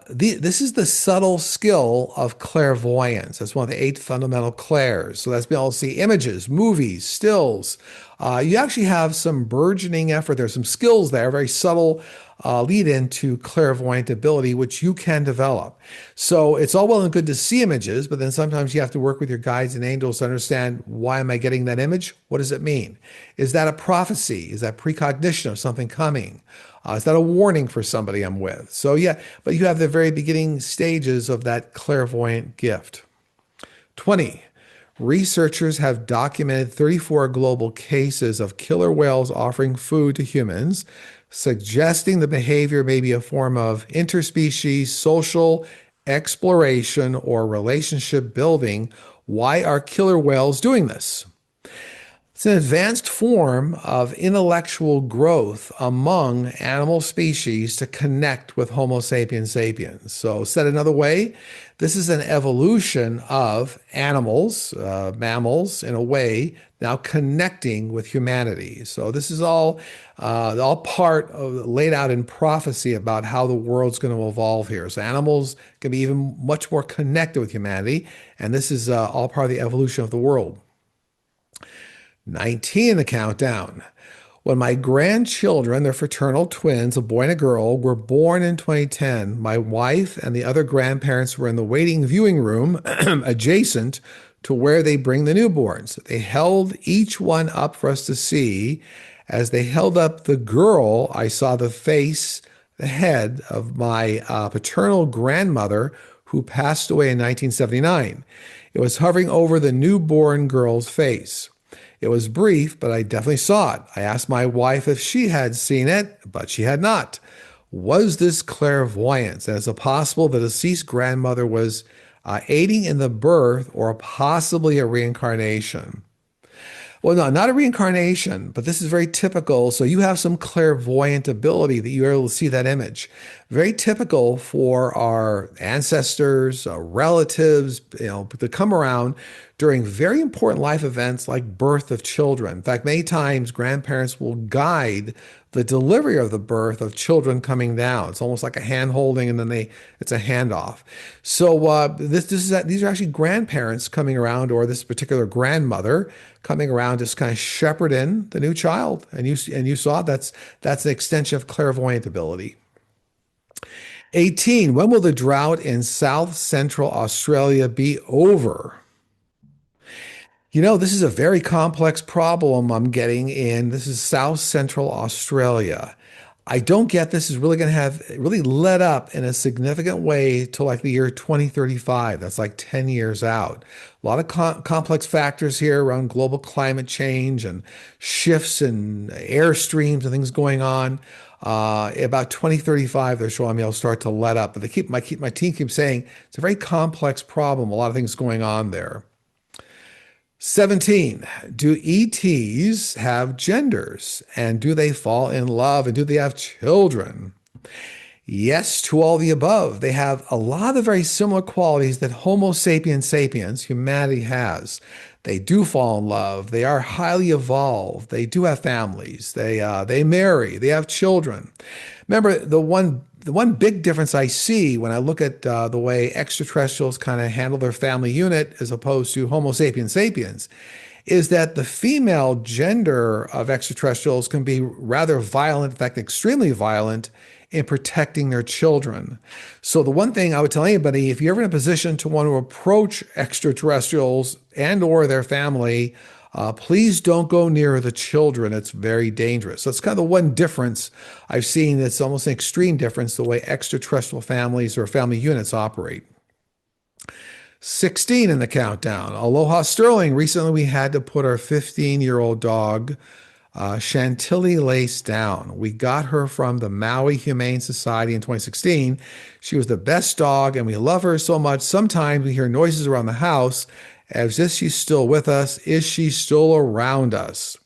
This is the subtle skill of clairvoyance. That's one of the 8 fundamental clairs. So that's being able to see images, movies, stills. You actually have some burgeoning effort. There's some skills there, very subtle lead into clairvoyant ability, which you can develop. So it's all well and good to see images, but then sometimes you have to work with your guides and angels to understand, why am I getting that image? What does it mean? Is that a prophecy? Is that precognition of something coming? Is that a warning for somebody I'm with? So yeah, but you have the very beginning stages of that clairvoyant gift. 20. Researchers have documented 34 global cases of killer whales offering food to humans, suggesting the behavior may be a form of interspecies social exploration or relationship building. Why are killer whales doing this? It's an advanced form of intellectual growth among animal species to connect with Homo sapiens sapiens. So said another way, this is an evolution of animals, mammals, in a way, now connecting with humanity. So this is all part of laid out in prophecy about how the world's going to evolve here. So animals can be even much more connected with humanity, and this is all part of the evolution of the world. 19 in the countdown. When my grandchildren, they're fraternal twins, a boy and a girl, were born in 2010, my wife and the other grandparents were in the waiting viewing room adjacent to where they bring the newborns. They held each one up for us to see. As they held up the girl, I saw the face, the head of my paternal grandmother, who passed away in 1979. It was hovering over the newborn girl's face. It was brief, but I definitely saw it. I asked my wife if she had seen it, but she had not. Was this clairvoyance? And is it possible the deceased grandmother was aiding in the birth or possibly a reincarnation? Well, no, not a reincarnation, but this is very typical. So you have some clairvoyant ability that you're able to see that image. Very typical for our ancestors, relatives, to come around during very important life events like birth of children. In fact, many times grandparents will guide the delivery of the birth of children coming down. It's almost like a hand holding, and then it's a handoff. So these are actually grandparents coming around, or this particular grandmother coming around, just kind of shepherding the new child. And you saw that's an extension of clairvoyant ability. 18. When will the drought in South Central Australia be over? This is a very complex problem I'm getting in. This is South Central Australia. I don't get this is really going to have really let up in a significant way till like the year 2035. That's like 10 years out. A lot of complex factors here around global climate change and shifts in air streams and things going on. About 2035, they're showing me I'll start to let up. But my team keeps saying it's a very complex problem. A lot of things going on there. 17. Do ETs have genders? And do they fall in love? And do they have children? Yes, to all the above. They have a lot of very similar qualities that Homo sapiens sapiens, humanity, has. They do fall in love. They are highly evolved. They do have families. They marry. They have children. Remember, the one big difference I see when I look at the way extraterrestrials kind of handle their family unit as opposed to Homo sapiens sapiens is that the female gender of extraterrestrials can be rather violent, in fact, extremely violent in protecting their children. So the one thing I would tell anybody, if you're ever in a position to want to approach extraterrestrials and or their family, please don't go near the children. It's very dangerous. So it's kind of the one difference I've seen. It's almost an extreme difference the way extraterrestrial families or family units operate. 16 in the countdown. Aloha Sterling. Recently, we had to put our 15-year-old dog, Chantilly Lace, down. We got her from the Maui Humane Society in 2016. She was the best dog, and we love her so much. Sometimes we hear noises around the house as if she's still with us. Is she still around us?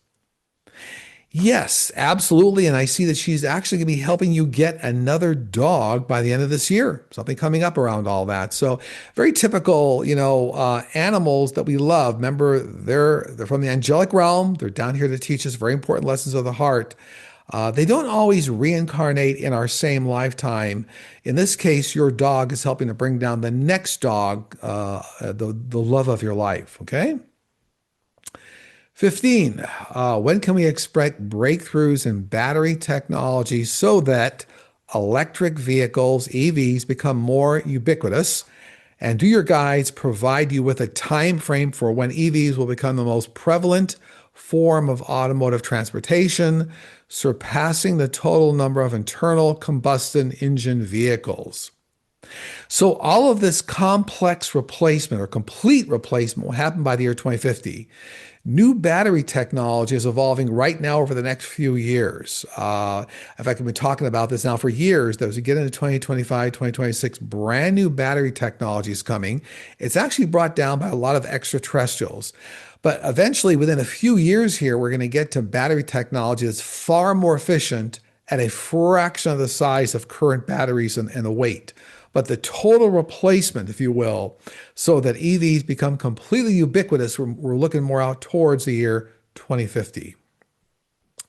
Yes, absolutely. And I see that she's actually going to be helping you get another dog by the end of this year. Something coming up around all that. So very typical, animals that we love. Remember, they're from the angelic realm. They're down here to teach us very important lessons of the heart. They don't always reincarnate in our same lifetime. In this case, your dog is helping to bring down the next dog, the love of your life. Okay. 15. When can we expect breakthroughs in battery technology so that electric vehicles, EVs, become more ubiquitous? And do your guides provide you with a time frame for when EVs will become the most prevalent form of automotive transportation, surpassing the total number of internal combustion engine vehicles? So all of this complex replacement or complete replacement will happen by the year 2050. New battery technology is evolving right now over the next few years. In fact, I've been talking about this now for years. As we get into 2025, 2026, brand new battery technology is coming. It's actually brought down by a lot of extraterrestrials. But eventually, within a few years here, we're going to get to battery technology that's far more efficient at a fraction of the size of current batteries and the weight. But the total replacement, if you will, so that EVs become completely ubiquitous, we're looking more out towards the year 2050.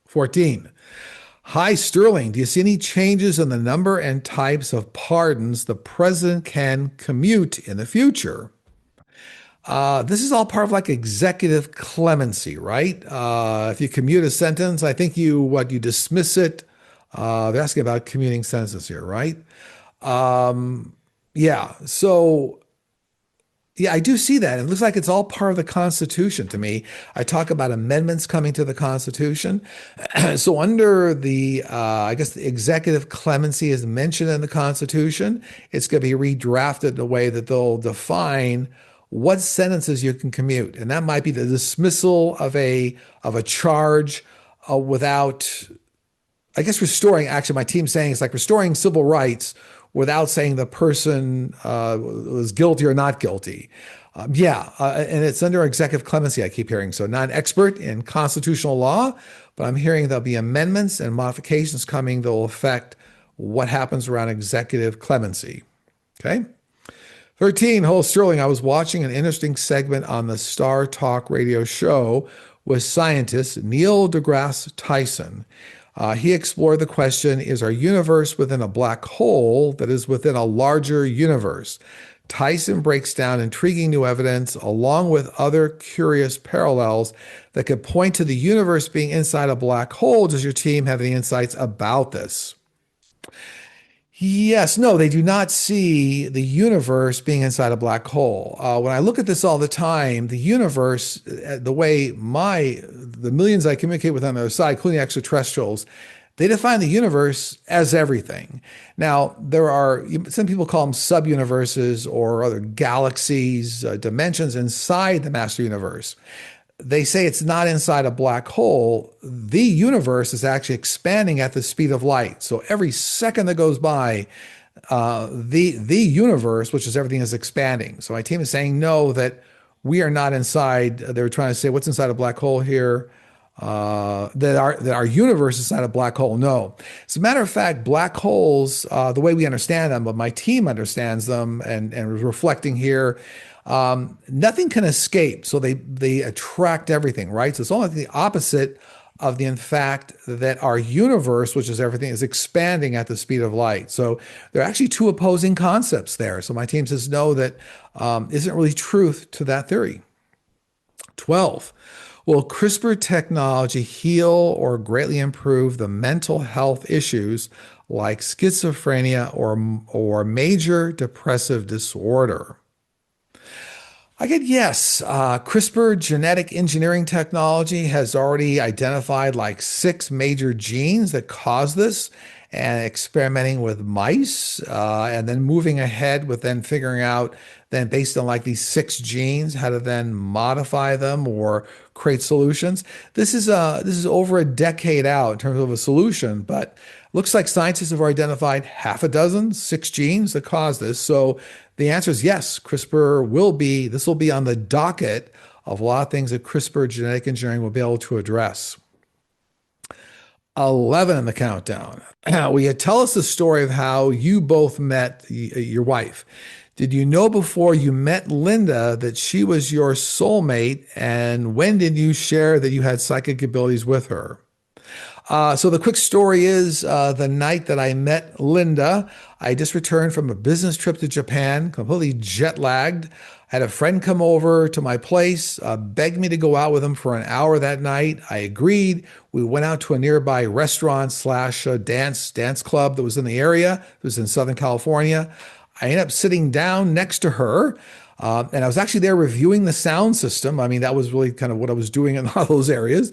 14. Hi, Sterling. Do you see any changes in the number and types of pardons the president can commute in the future? This is all part of like executive clemency, right? If you commute a sentence, I think you dismiss it. They're asking about commuting sentences here, right? Yeah. So Yeah, I do see that. It looks like it's all part of the Constitution to me. I talk about amendments coming to the Constitution. So under I guess the executive clemency is mentioned in the Constitution. It's going to be redrafted in a way that they'll define what sentences you can commute, and that might be the dismissal of a charge without, I guess, restoring. Actually, my team's saying it's like restoring civil rights without saying the person was guilty or not guilty. And it's under executive clemency, I keep hearing. So, not an expert in constitutional law, but I'm hearing there'll be amendments and modifications coming that will affect what happens around executive clemency. Okay. 13, Whole Sterling. I was watching an interesting segment on the Star Talk radio show with scientist Neil deGrasse Tyson. He explored the question, is our universe within a black hole that is within a larger universe? Tyson breaks down intriguing new evidence along with other curious parallels that could point to the universe being inside a black hole. Does your team have any insights about this? Yes, no, they do not see the universe being inside a black hole. When I look at this all the time, the universe, the way the millions I communicate with on the other side, including extraterrestrials, they define the universe as everything. Now, there are some people call them sub-universes or other galaxies, dimensions inside the master universe. They say it's not inside a black hole. The universe is actually expanding at the speed of light. So every second that goes by, the universe, which is everything, is expanding. So my team is saying no, that we are not inside. They were trying to say what's inside a black hole here. That our universe is not a black hole. No. As a matter of fact, black holes, the way we understand them, but my team understands them and reflecting here, nothing can escape. So they attract everything, right? So it's almost the opposite of the in fact that our universe, which is everything, is expanding at the speed of light. So there are actually two opposing concepts there. So my team says no, that isn't really truth to that theory. 12. Will CRISPR technology heal or greatly improve the mental health issues like schizophrenia or major depressive disorder? I get yes. CRISPR genetic engineering technology has already identified like 6 major genes that cause this, and experimenting with mice, and then moving ahead with then figuring out then based on like these 6 genes how to then modify them or create solutions. This is over a decade out in terms of a solution, but looks like scientists have identified half a dozen, 6 genes that cause this. So the answer is yes, this will be on the docket of a lot of things that CRISPR genetic engineering will be able to address. 11 in the countdown. Will you tell us the story of how you both met your wife? Did you know before you met Linda that she was your soulmate? And when did you share that you had psychic abilities with her? So the quick story is the night that I met Linda, I just returned from a business trip to Japan, completely jet lagged. I had a friend come over to my place, begged me to go out with him for an hour that night. I agreed. We went out to a nearby restaurant slash dance club that was in the area. It was in Southern California. I ended up sitting down next to her. And I was actually there reviewing the sound system. I mean, that was really kind of what I was doing in all those areas.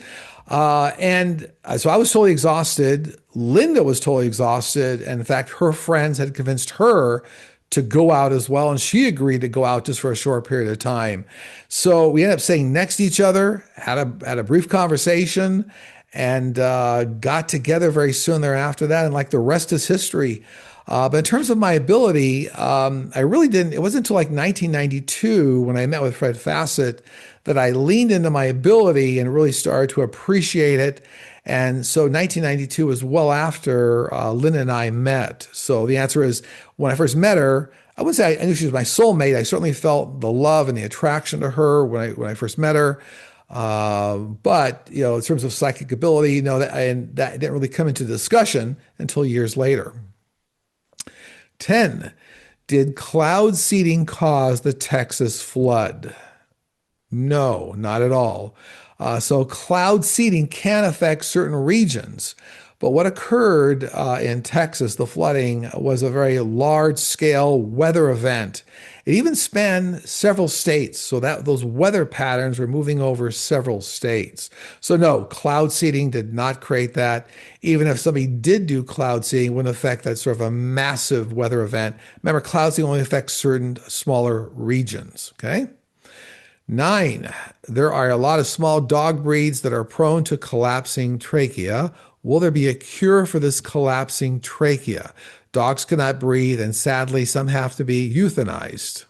So I was totally exhausted. Linda was totally exhausted. And in fact, her friends had convinced her to go out as well. And she agreed to go out just for a short period of time. So we ended up sitting next to each other, had a brief conversation, and got together very soon thereafter that. And like the rest is history. But in terms of my ability, I really didn't. It wasn't until like 1992 when I met with Fred Fassett that I leaned into my ability and really started to appreciate it. And so 1992 was well after Lynn and I met. So the answer is, when I first met her, I wouldn't say I knew she was my soulmate. I certainly felt the love and the attraction to her when I first met her. But in terms of psychic ability, that didn't really come into discussion until years later. 10. Did cloud seeding cause the Texas flood? No, not at all. So cloud seeding can affect certain regions. But what occurred in Texas, the flooding, was a very large-scale weather event. It even spanned several states, so that those weather patterns were moving over several states. So no, cloud seeding did not create that. Even if somebody did do cloud seeding, it wouldn't affect that sort of a massive weather event. Remember, cloud seeding only affects certain smaller regions. Okay. 9, there are a lot of small dog breeds that are prone to collapsing trachea. Will there be a cure for this collapsing trachea? Dogs cannot breathe, and sadly, some have to be euthanized.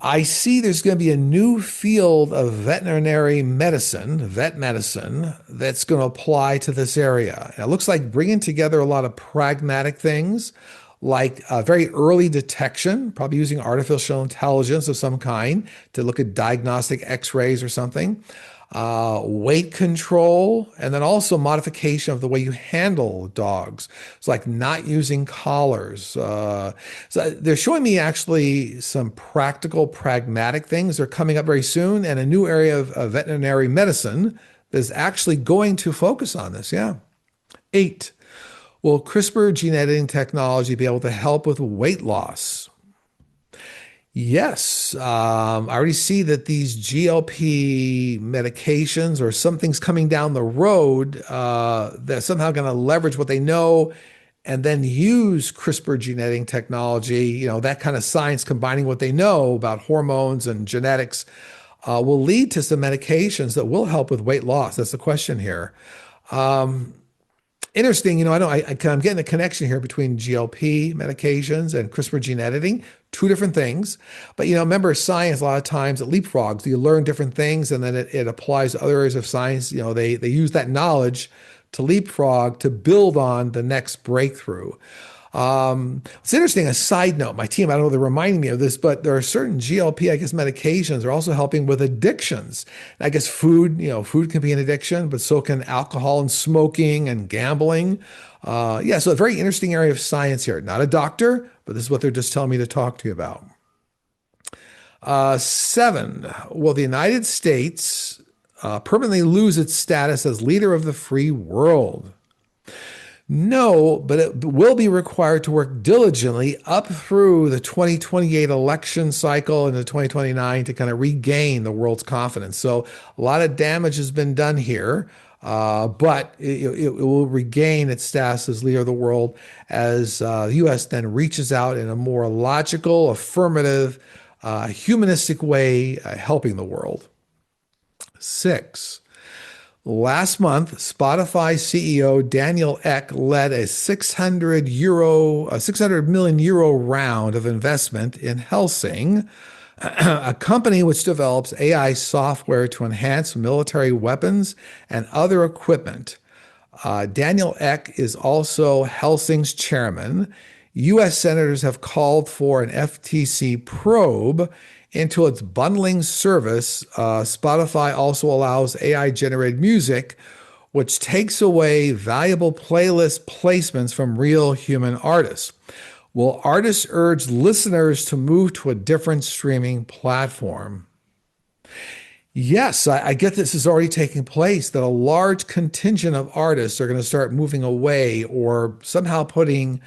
I see there's going to be a new field of veterinary medicine, vet medicine, that's going to apply to this area. It looks like bringing together a lot of pragmatic things, like very early detection, probably using artificial intelligence of some kind to look at diagnostic x-rays or something, weight control, and then also modification of the way you handle dogs. It's like not using collars. So they're showing me actually some practical, pragmatic things. They're coming up very soon, and a new area of veterinary medicine is actually going to focus on this. Yeah. 8, will CRISPR gene editing technology be able to help with weight loss? Yes, I already see that these GLP medications or something's coming down the road that's somehow going to leverage what they know and then use CRISPR gene editing technology, that kind of science combining what they know about hormones and genetics will lead to some medications that will help with weight loss. That's the question here. Interesting, I'm getting a connection here between GLP medications and CRISPR gene editing, two different things. But, remember science, a lot of times it leapfrogs. You learn different things and then it applies to other areas of science. They use that knowledge to leapfrog to build on the next breakthrough. It's interesting, a side note, my team, I don't know, they're reminding me of this, but there are certain GLP, medications are also helping with addictions. I guess food can be an addiction, but so can alcohol and smoking and gambling. So a very interesting area of science here. Not a doctor, but this is what they're just telling me to talk to you about. 7, will the United States permanently lose its status as leader of the free world? No, but it will be required to work diligently up through the 2028 election cycle and the 2029 to kind of regain the world's confidence. So a lot of damage has been done here, but it will regain its status as leader of the world as the U.S. then reaches out in a more logical, affirmative, humanistic way, helping the world. 6, last month, Spotify CEO Daniel Ek led a 600 million euro round of investment in Helsing, a company which develops AI software to enhance military weapons and other equipment. Daniel Ek is also Helsing's chairman. U.S. senators have called for an FTC probe into its bundling service. Spotify also allows AI-generated music, which takes away valuable playlist placements from real human artists. Will artists urge listeners to move to a different streaming platform? Yes, I get this is already taking place, that a large contingent of artists are going to start moving away or somehow putting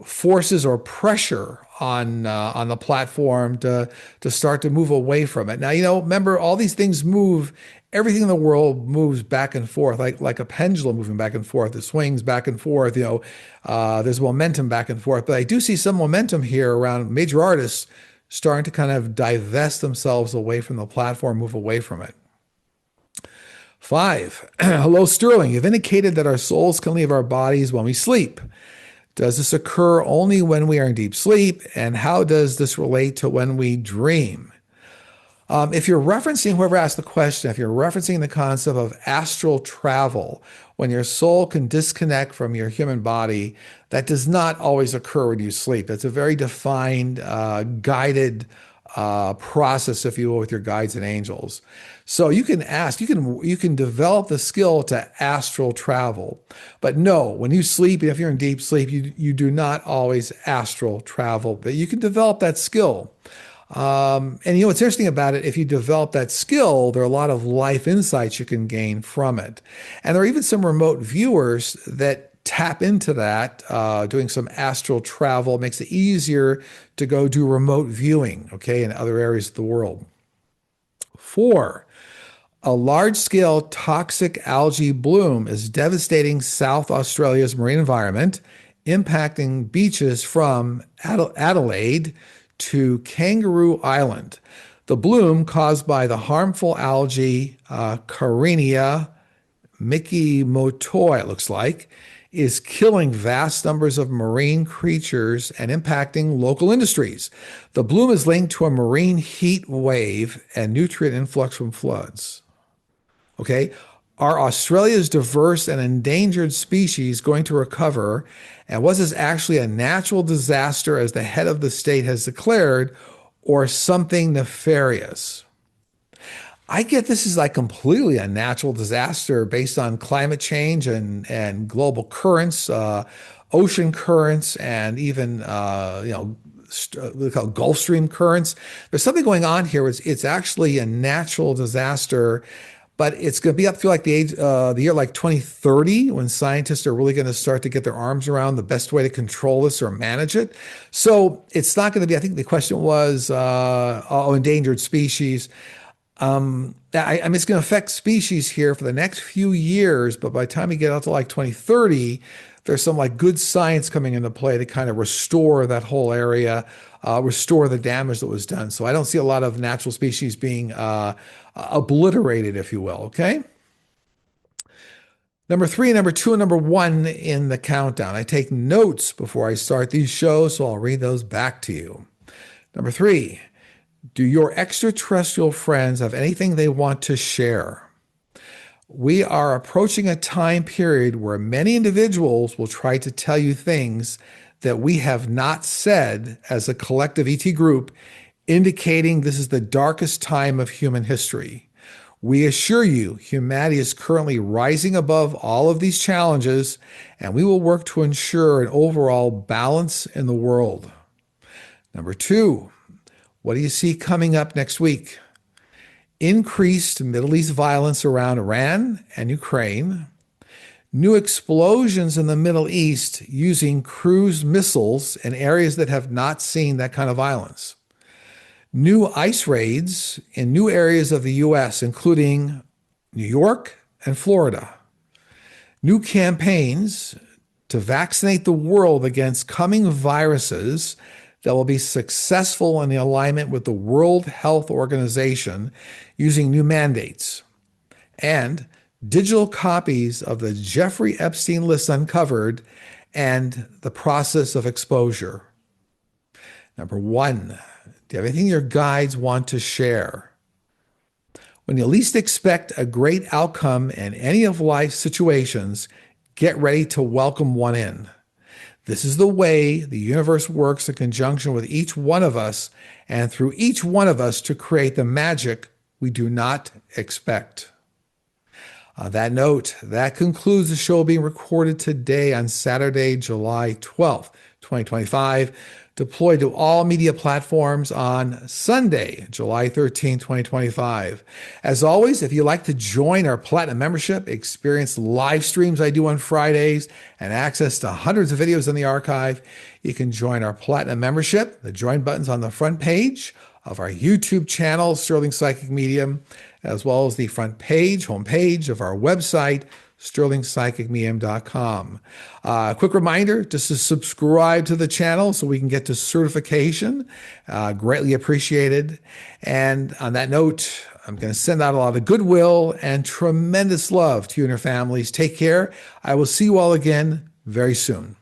forces or pressure on the platform to start to move away from it. Now, remember, all these things move. Everything in the world moves back and forth, like a pendulum moving back and forth. It swings back and forth. There's momentum back and forth. But I do see some momentum here around major artists starting to kind of divest themselves away from the platform, move away from it. 5, hello, Sterling. You've indicated that our souls can leave our bodies when we sleep. Does this occur only when we are in deep sleep? And how does this relate to when we dream? If you're referencing, whoever asked the question, if you're referencing the concept of astral travel, when your soul can disconnect from your human body, that does not always occur when you sleep. That's a very defined, guided process, if you will, with your guides and angels. So you can develop the skill to astral travel. But no, when you sleep, if you're in deep sleep, you do not always astral travel, but you can develop that skill. And what's interesting about it, if you develop that skill, there are a lot of life insights you can gain from it. And there are even some remote viewers that tap into that, doing some astral travel makes it easier to go do remote viewing, okay, in other areas of the world. 4, a large-scale toxic algae bloom is devastating South Australia's marine environment, impacting beaches from Adelaide to Kangaroo Island. The bloom, caused by the harmful algae Carenia Mikimotoi, it looks like, is killing vast numbers of marine creatures and impacting local industries. The bloom is linked to a marine heat wave and nutrient influx from floods. Okay, are Australia's diverse and endangered species going to recover? And was this actually a natural disaster, as the head of the state has declared, or something nefarious? I get this is like completely a natural disaster based on climate change and global currents, ocean currents, and even we call Gulf Stream currents. There's something going on here. It's actually a natural disaster, but it's going to be up to like the year like 2030 when scientists are really going to start to get their arms around the best way to control this or manage it. So it's not going to be. I think the question was endangered species. I mean, it's going to affect species here for the next few years, but by the time you get out to like 2030, there's some like good science coming into play to kind of restore that whole area, restore the damage that was done. So I don't see a lot of natural species being obliterated, if you will. Okay. Number 3, number 2, and number 1 in the countdown. I take notes before I start these shows, so I'll read those back to you. Number 3. Do your extraterrestrial friends have anything they want to share? We are approaching a time period where many individuals will try to tell you things that we have not said as a collective ET group, indicating this is the darkest time of human history. We assure you, humanity is currently rising above all of these challenges, and we will work to ensure an overall balance in the world. Number 2. What do you see coming up next week? Increased Middle East violence around Iran and Ukraine, new explosions in the Middle East using cruise missiles in areas that have not seen that kind of violence, new ice raids in new areas of the U.S., including New York and Florida, new campaigns to vaccinate the world against coming viruses that will be successful in the alignment with the World Health Organization using new mandates, and digital copies of the Jeffrey Epstein list uncovered and the process of exposure. Number 1, do you have anything your guides want to share? When you least expect a great outcome in any of life's situations, get ready to welcome one in. This is the way the universe works in conjunction with each one of us and through each one of us to create the magic we do not expect. On that note, that concludes the show being recorded today on Saturday, July 12th, 2025, deployed to all media platforms on Sunday, July 13th, 2025. As always, if you'd like to join our Platinum membership, experience live streams I do on Fridays, and access to hundreds of videos in the archive, you can join our Platinum membership. The join button's on the front page of our YouTube channel, Sterling Psychic Medium, as well as the front page, homepage of our website, sterlingpsychicmedium.com. Quick reminder, just to subscribe to the channel so we can get to certification. Greatly appreciated. And on that note, I'm going to send out a lot of goodwill and tremendous love to you and your families. Take care. I will see you all again very soon.